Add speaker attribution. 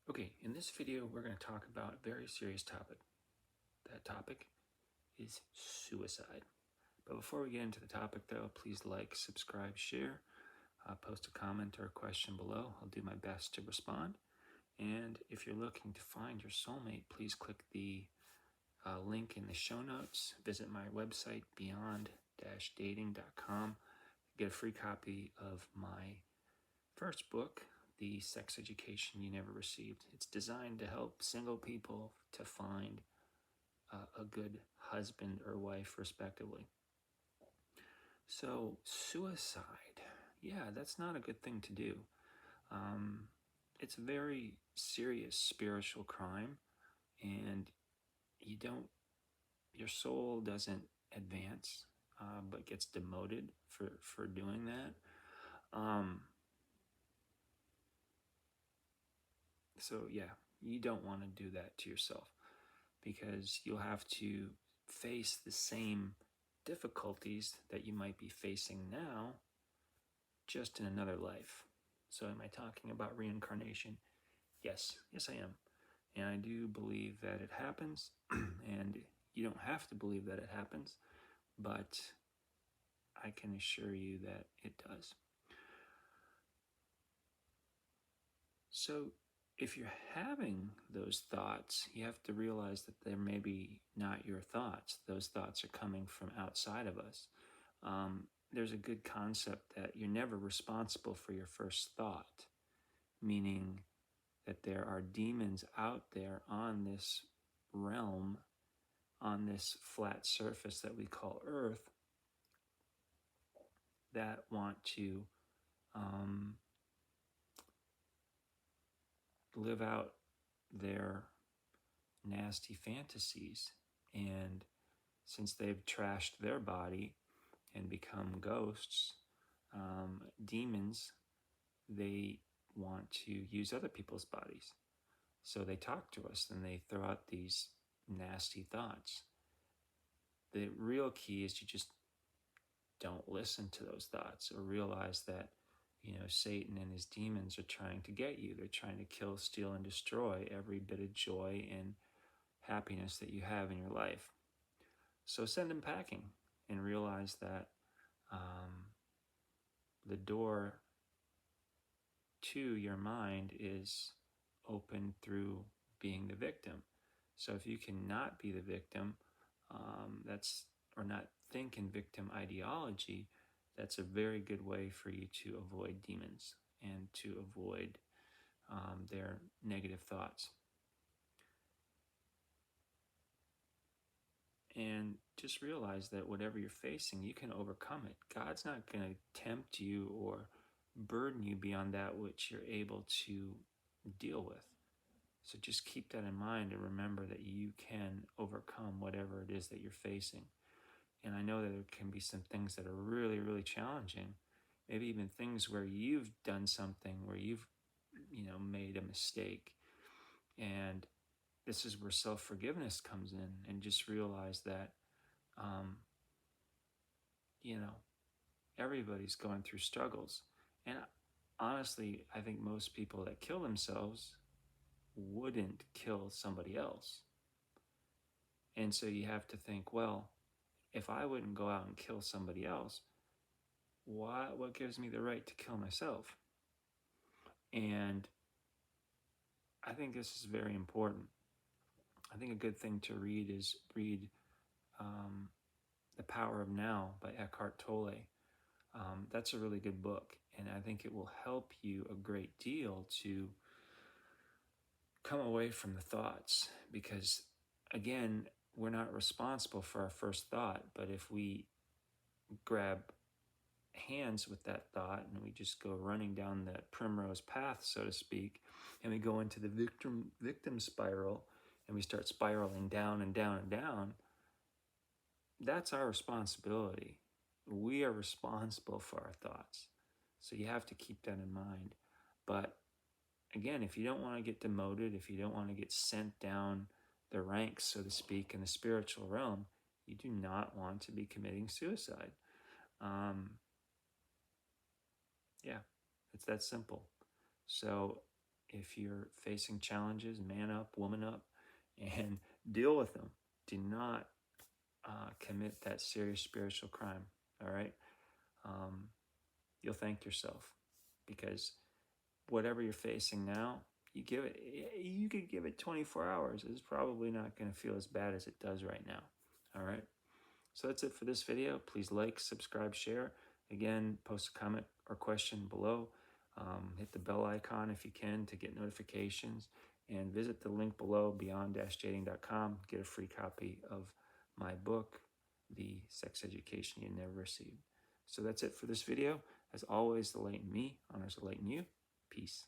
Speaker 1: Okay, in this video, we're going to talk about a very serious topic. That topic is suicide. But before we get into the topic, though, please like, subscribe, share, post a comment or a question below. I'll do my best to respond. And if you're looking to find your soulmate, please click the link in the show notes. Visit my website, beyond-dating.com. Get a free copy of my first book, The Sex Education You Never Received. It's designed to help single people to find a good husband or wife, respectively. So, suicide, yeah, that's not a good thing to do. It's a very serious spiritual crime, and your soul doesn't advance, but gets demoted for doing that. So yeah, you don't want to do that to yourself, because you'll have to face the same difficulties that you might be facing now, just in another life. So am I talking about reincarnation? Yes, I am. And I do believe that it happens, and you don't have to believe that it happens, but I can assure you that it does. So if you're having those thoughts, you have to realize that they're maybe not your thoughts. Those thoughts are coming from outside of us. There's a good concept that you're never responsible for your first thought, meaning that there are demons out there on this realm, on this flat surface that we call Earth, that want to live out their nasty fantasies. And since they've trashed their body and become ghosts, demons, they want to use other people's bodies. So they talk to us and they throw out these nasty thoughts. The real key is to just don't listen to those thoughts, or realize that, Satan and his demons are trying to get you. They're trying to kill, steal, and destroy every bit of joy and happiness that you have in your life. So send them packing, and realize that the door to your mind is open through being the victim. So if you cannot be the victim, or not think in victim ideology, that's a very good way for you to avoid demons and to avoid their negative thoughts. And just realize that whatever you're facing, you can overcome it. God's not going to tempt you or burden you beyond that which you're able to deal with. So just keep that in mind, and remember that you can overcome whatever it is that you're facing. And I know that there can be some things that are really, really challenging. Maybe even things where you've done something where you've, made a mistake. And this is where self-forgiveness comes in, and just realize that, everybody's going through struggles. And honestly, I think most people that kill themselves wouldn't kill somebody else. And so you have to think, well, if I wouldn't go out and kill somebody else, what gives me the right to kill myself? And I think this is very important. I think a good thing to read is The Power of Now by Eckhart Tolle. That's a really good book, and I think it will help you a great deal to come away from the thoughts, because, again, we're not responsible for our first thought, but if we grab hands with that thought and we just go running down that primrose path, so to speak, and we go into the victim spiral, and we start spiraling down and down and down, that's our responsibility. We are responsible for our thoughts. So you have to keep that in mind. But again, if you don't want to get demoted, if you don't want to get sent down the ranks, so to speak, in the spiritual realm, you do not want to be committing suicide. Yeah, it's that simple. So If you're facing challenges, man up, woman up, and deal with them. Do not commit that serious spiritual crime. All right, you'll thank yourself, because whatever you're facing now, you could give it 24 hours. It's probably not going to feel as bad as it does right now. All right. So that's it for this video. Please like, subscribe, share. Again, post a comment or question below. Hit the bell icon if you can to get notifications, and visit the link below, beyond-dating.com. Get a free copy of my book, The Sex Education You Never Received. So that's it for this video. As always, the light in me honors the light in you. Peace.